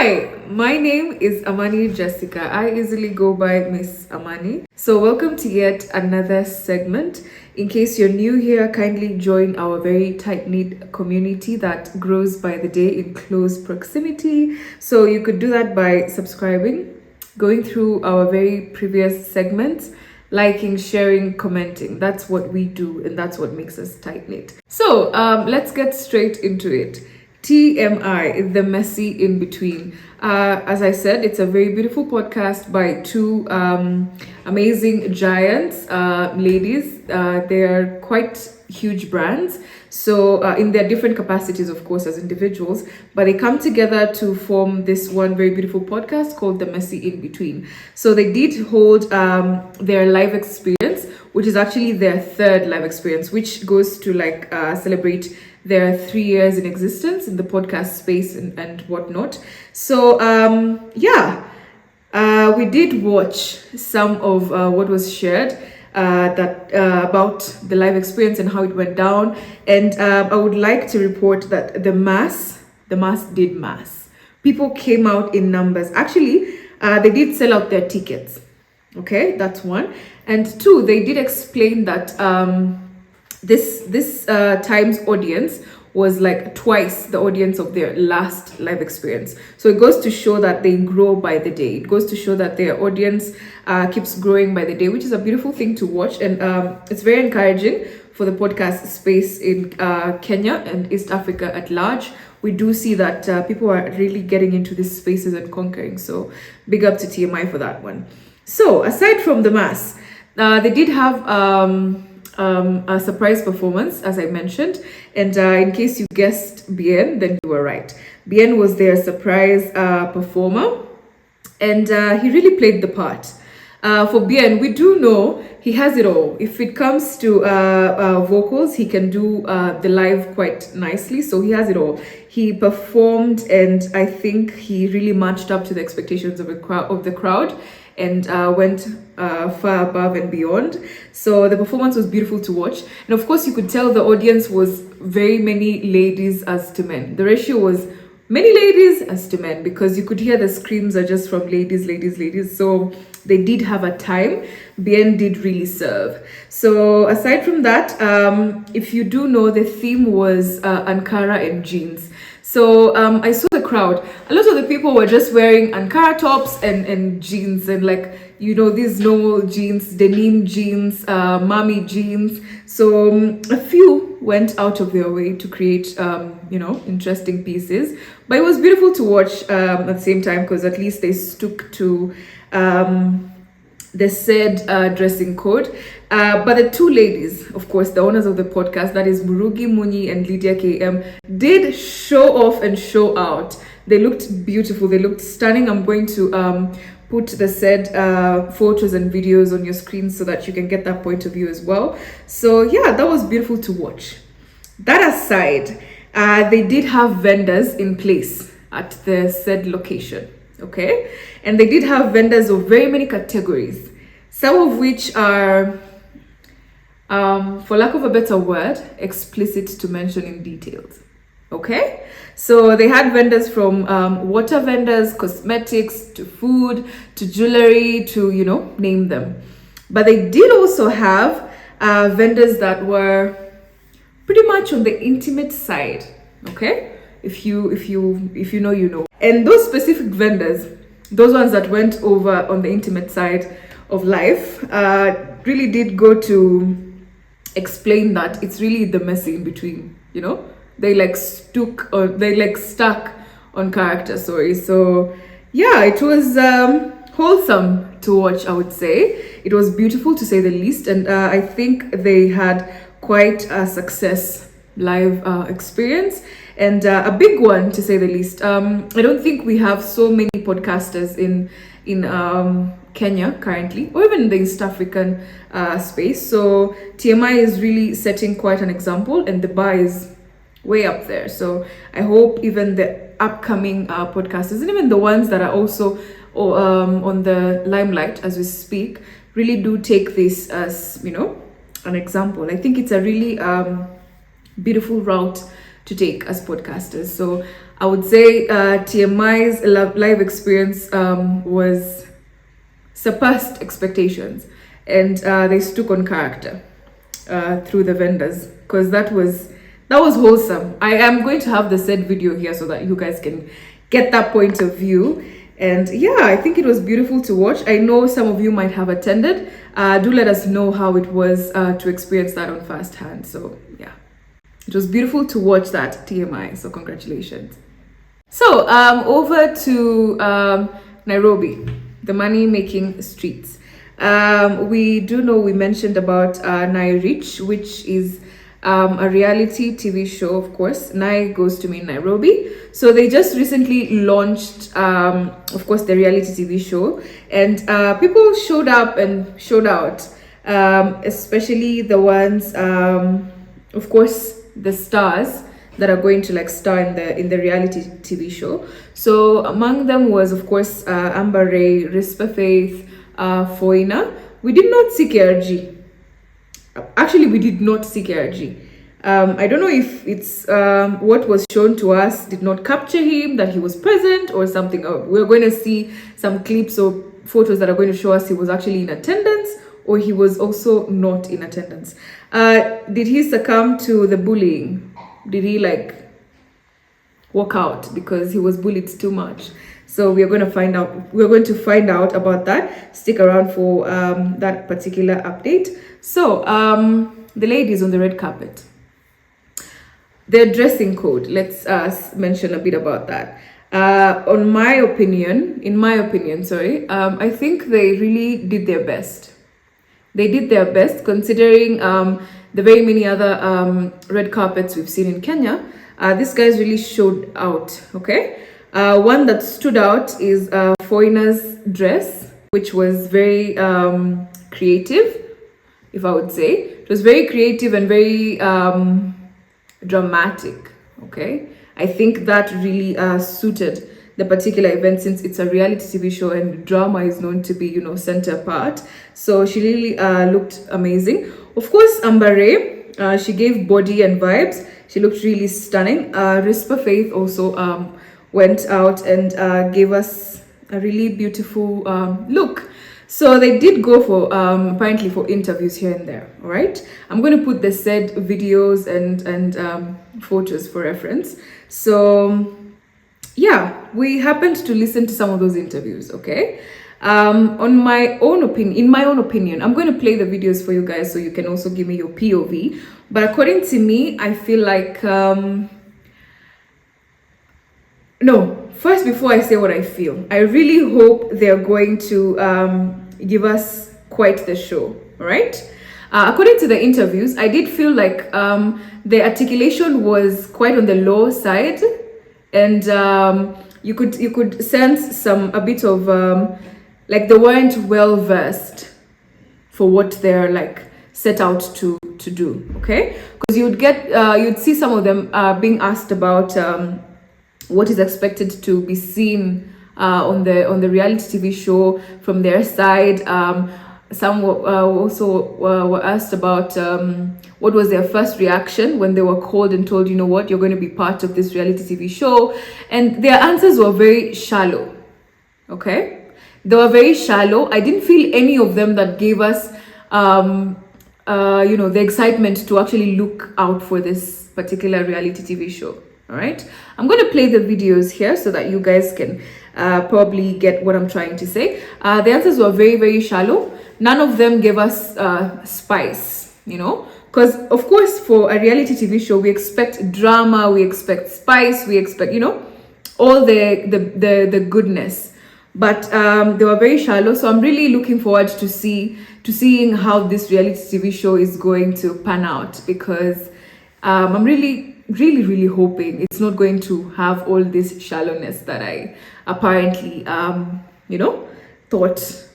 Hi, my name is Amani Jessica. I easily go by Miss Amani. So, welcome to yet another segment. In case you're new here, kindly join our very tight knit community that grows by the day in close proximity. So, you could do that by subscribing, going through our very previous segments, liking, sharing, commenting. That's what we do, and that's what makes us tight knit. So, let's get straight into it. TMI, the messy in between. As I said, it's a very beautiful podcast by two amazing giants, ladies. They are quite huge brands. So, in their different capacities, of course, as individuals, but they come together to form this one very beautiful podcast called The Messy In Between. So, they did hold their live experience, which is actually their third live experience, which goes to celebrate their 3 years in existence in the podcast space and whatnot. So, we did watch some of what was shared about the live experience and how it went down. And I would like to report that the mass did mass. People came out in numbers. Actually, they did sell out their tickets. Okay, that's one. And two, they did explain that this time's audience was like twice the audience of their last live experience. So it goes to show that they grow by the day. It goes to show that their audience keeps growing by the day, which is a beautiful thing to watch. And it's very encouraging for the podcast space in Kenya and East Africa at large. We do see that people are really getting into these spaces and conquering. So big up to TMI for that one. So aside from the mass, they did have a surprise performance, as I mentioned, and in case you guessed Bien, then you were right. Bien was their surprise performer, and he really played the part. For Bien, we do know he has it all. If it comes to vocals, he can do the live quite nicely, so he has it all. He performed, and I think he really matched up to the expectations of the crowd, and went far above and beyond. So the performance was beautiful to watch, and of course you could tell the audience was very many ladies as to men. The ratio was many ladies as to men, because you could hear the screams are just from ladies. So they did have a time. Bien did really serve. So aside from that, if you do know, the theme was Ankara and jeans. So I saw the crowd. A lot of the people were just wearing Ankara tops and jeans, and these normal jeans, denim jeans, mommy jeans. So a few went out of their way to create interesting pieces. But it was beautiful to watch at the same time, because at least they stuck to the said dressing code. But the two ladies, of course, the owners of the podcast, that is Murugi Muni and Lydia KM, did show off and show out. They looked beautiful. They looked stunning. I'm going to put the said photos and videos on your screen so that you can get that point of view as well. So yeah, that was beautiful to watch. That aside, they did have vendors in place at the said location. Okay, and they did have vendors of very many categories, some of which are, for lack of a better word, explicit to mention in details. Okay, so they had vendors from water vendors, cosmetics, to food, to jewelry, to name them. But they did also have vendors that were pretty much on the intimate side. Okay, if you know, you know. And those specific vendors, those ones that went over on the intimate side of life, really did go to explain that it's really the messy in between. They stuck on character. Sorry. So yeah, it was wholesome to watch. I would say it was beautiful to say the least, and I think they had quite a success live experience, and a big one to say the least. I don't think we have so many podcasters in Kenya currently, or even in the East African space. So TMI is really setting quite an example, and the bar is way up there. So I hope even the upcoming podcasters, and even the ones that are also on the limelight as we speak, really do take this as an example. I think it's a really beautiful route to take as podcasters. So I would say TMI's live experience was surpassed expectations, and they stuck on character through the vendors, because that was wholesome. I am going to have the said video here so that you guys can get that point of view. And yeah, I think it was beautiful to watch. I know some of you might have attended. Do let us know how it was to experience that on first hand. So yeah, it was beautiful to watch that, TMI. So congratulations. So over to Nairobi, the money-making streets. We do know we mentioned about Nai Rich, which is a reality TV show, of course. Nai goes to mean Nairobi. So they just recently launched, of course, the reality TV show, and people showed up and showed out, especially the ones, of course, the stars that are going to like star in the reality TV show. So among them was, of course, Amber Ray, Rispa Faith, Foina. We did not see KRG. Actually, we did not see KRG. I don't know if it's what was shown to us did not capture him, that he was present or something. We're going to see some clips or photos that are going to show us he was actually in attendance, or he was also not in attendance. Did he succumb to the bullying? Did he like walk out because he was bullied too much? So we are going to find out. We're going to find out about that. Stick around for that particular update. So the ladies on the red carpet, their dressing code. Let's mention a bit about that. In my opinion, sorry, I think they really did their best. They did their best considering the very many other red carpets we've seen in Kenya. These guys really showed out, okay? One that stood out is Foina's dress, which was very creative, if I would say. It was very creative and very dramatic, okay? I think that really suited the particular event, since it's a reality TV show and drama is known to be, you know, center part. So she really looked amazing. Of course, Amber Ray, she gave body and vibes. She looked really stunning. Rispa Faith also went out and gave us a really beautiful look. So they did go for apparently for interviews here and there. All right, I'm going to put the said videos and photos for reference. So yeah, we happened to listen to some of those interviews. Okay, in my own opinion, I'm going to play the videos for you guys so you can also give me your POV. But according to me, I feel like no, first, before I say what I feel, I really hope they're going to give us quite the show. All right, according to the interviews, I did feel like the articulation was quite on the low side, and you could sense a bit of like they weren't well versed for what they're like set out to do. Okay, because you'd see some of them being asked about what is expected to be seen on the reality TV show from their side. Some also were asked about what was their first reaction when they were called and told, you know what, you're going to be part of this reality TV show. And their answers were very shallow. Okay? They were very shallow. I didn't feel any of them that gave us, you know, the excitement to actually look out for this particular reality TV show. All right, I'm going to play the videos here so that you guys can probably get what I'm trying to say. The answers were very, very shallow. None of them gave us spice, you know, because of course for a reality TV show we expect drama, we expect spice, we expect, you know, all the goodness. But they were very shallow. So I'm really looking forward to seeing how this reality TV show is going to pan out, because I'm really hoping it's not going to have all this shallowness that I apparently you know, thought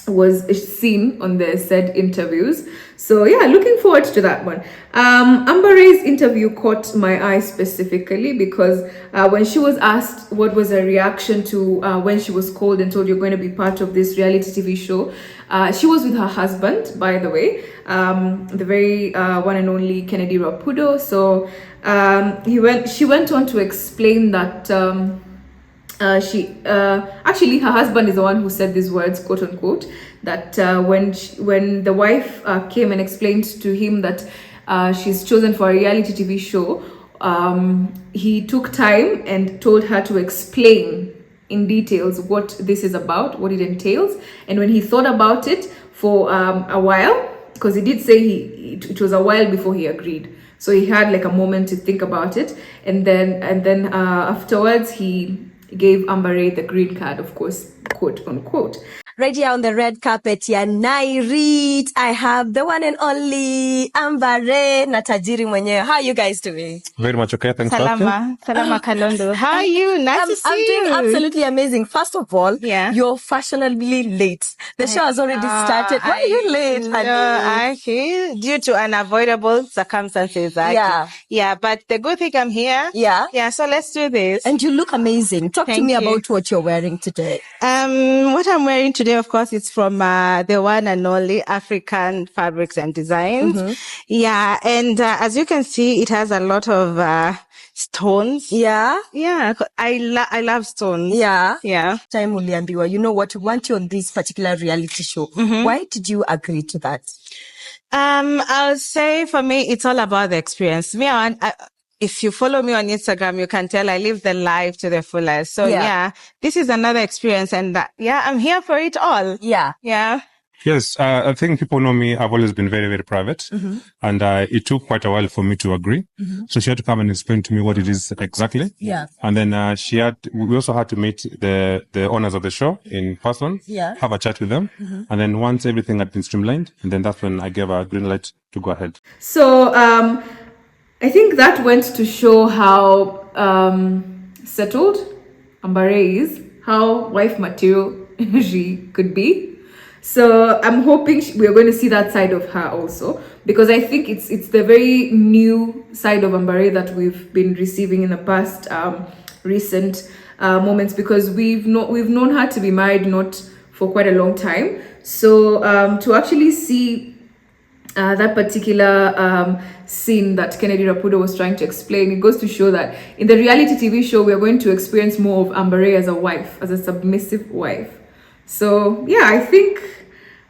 was seen on the said interviews. So yeah, looking forward to that one. Amber Ray's interview caught my eye specifically because when she was asked what was her reaction to when she was called and told you're going to be part of this reality TV show, she was with her husband, by the way, the very one and only Kennedy Rapudo. So She went on to explain that she actually her husband is the one who said these words, quote unquote, that when the wife came and explained to him that she's chosen for a reality TV show, he took time and told her to explain in details what this is about, what it entails. And when he thought about it for a while, because he did say it was a while before he agreed, so he had like a moment to think about it, and then afterwards he gave Amber Ray the green card, of course, quote unquote. Right here on the red carpet, yeah, Nairit, I have the one and only Amber Ray na tajiri mwenyewe. How are you guys doing? Very much okay, thanks. Salama Kalondo. How are you? Nice to see I'm you. doing absolutely amazing. First of all, Yeah. You're fashionably late. The show has already started. Why are you late, honey? I feel due to unavoidable circumstances. Yeah, but the good thing I'm here. Yeah, so let's do this. And you look amazing. Talk to me about what you're wearing today. What I'm wearing today, of course, is from the one and only African Fabrics and Designs. Yeah, and as you can see, it has a lot of stones. Yeah, I love stones. Yeah. Time uliambiwa, you know what, we want you on this particular reality show. Why did you agree to that? I'll say for me, it's all about the experience. If you follow me on Instagram, you can tell I live the life to the fullest. So yeah this is another experience, and I'm here for it all. Yeah. Yes, I think people know me. I've always been very, very private. And it took quite a while for me to agree. So she had to come and explain to me what it is exactly. Yeah. And then we also had to meet the owners of the show in person, have a chat with them. And then once everything had been streamlined, and then that's when I gave a green light to go ahead. So I think that went to show how settled Amber Ray is, how wife material she could be. So I'm hoping we're going to see that side of her also, because I think it's the very new side of Amber Ray that we've been receiving in the past recent moments, because we've known her to be married not for quite a long time. So to actually see that particular scene that Kennedy Rapudo was trying to explain, it goes to show that in the reality TV show, we are going to experience more of Amber Ray as a wife, as a submissive wife. So yeah, I think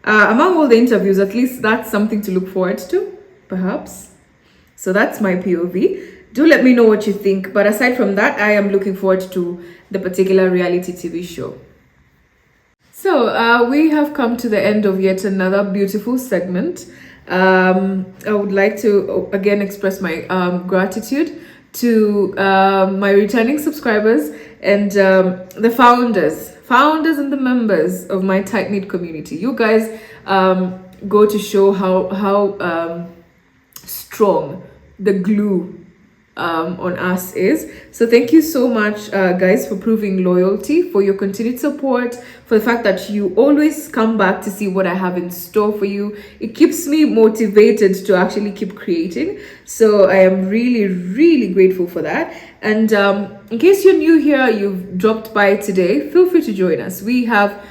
among all the interviews, at least that's something to look forward to, perhaps. So that's my POV. Do let me know what you think. But aside from that, I am looking forward to the particular reality TV show. So we have come to the end of yet another beautiful segment. I would like to again express my gratitude to my returning subscribers and the founders and the members of my tight-knit community. You guys go to show how strong the glue on us is. So thank you so much guys for proving loyalty, for your continued support, for the fact that you always come back to see what I have in store for you. It keeps me motivated to actually keep creating, so I am really, really grateful for that. And in case you're new here, you've dropped by today, feel free to join us. We have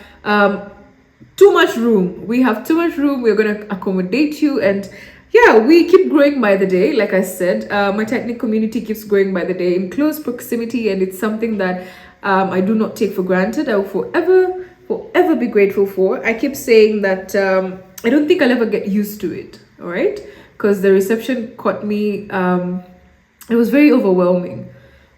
too much room. We're going to accommodate you, and yeah, we keep growing by the day. Like I said, my tight-knit community keeps growing by the day in close proximity, and it's something that I do not take for granted. I will forever be grateful for. I keep saying that I don't think I'll ever get used to it, all right? Because the reception caught me, it was very overwhelming.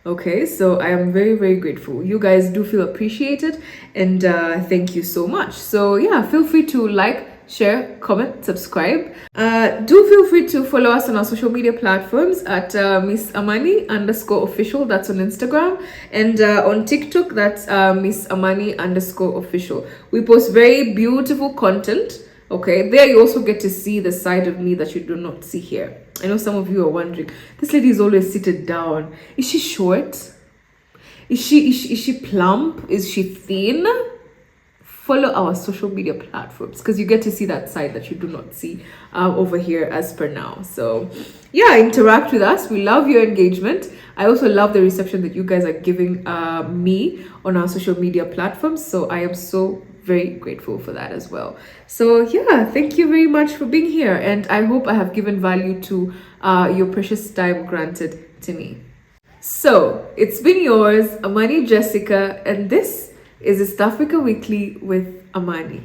Okay, so I am very, very grateful. You guys do feel appreciated, and thank you so much. So yeah, feel free to like, share, comment, subscribe. Do feel free to follow us on our social media platforms at Miss Amani_official. That's on Instagram, and on TikTok, that's Miss Amani_official. We post very beautiful content. Okay, there you also get to see the side of me that you do not see here. I know some of you are wondering, this lady is always seated down. Is she short? Is she plump? Is she thin? Follow our social media platforms, because you get to see that side that you do not see over here as per now. So yeah, interact with us. We love your engagement. I also love the reception that you guys are giving me on our social media platforms. So I am so very grateful for that as well. So yeah, thank you very much for being here, and I hope I have given value to your precious time granted to me. So it's been yours, Amani Jessica, and this is East Africa Weekly with Amani.